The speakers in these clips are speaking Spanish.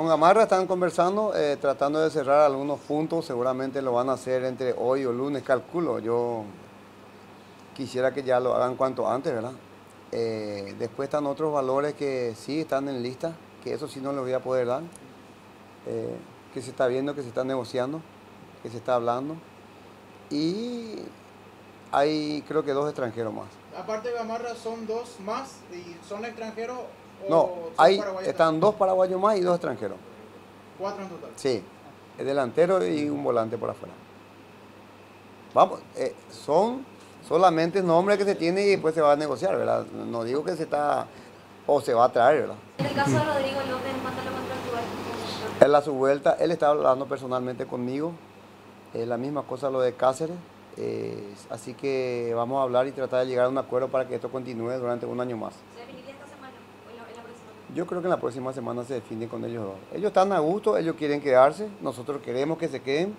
Con Gamarra están conversando, tratando de cerrar algunos puntos, seguramente lo van a hacer entre hoy o lunes, calculo. Yo quisiera que ya lo hagan cuanto antes, ¿verdad? Después están otros valores que sí están en lista, que eso sí no les voy a poder dar, que se está viendo, que se está negociando, que se está hablando. Y hay creo que 2 extranjeros más. Aparte de Gamarra, ¿son 2 más y son extranjeros No, o son ahí paraguayos están también? 2 paraguayos más y 2 extranjeros. 4 en total. Sí, el delantero y un volante por afuera. Vamos, son solamente nombres que se tiene y después se va a negociar, ¿verdad? No digo que se está o se va a traer, ¿verdad? En el caso de Rodrigo López, en cuanto a lo contractual, En la su vuelta, él estaba hablando personalmente conmigo, la misma cosa lo de Cáceres, así que vamos a hablar y tratar de llegar a un acuerdo para que esto continúe durante un año más. ¿se definiría esta semana o en la próxima? Yo creo que en la próxima semana se define con ellos dos. Ellos están a gusto, ellos quieren quedarse, nosotros queremos que se queden,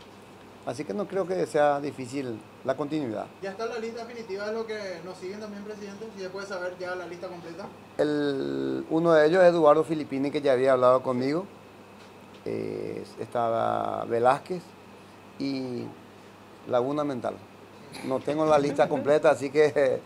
así que no creo que sea difícil la continuidad. Ya está la lista definitiva de lo que nos siguen también, presidente. Si se puede saber ya la lista completa. Uno de ellos es Eduardo Filippini, que ya había hablado conmigo. Estaba Velázquez y Laguna Mental. No tengo la lista completa, así que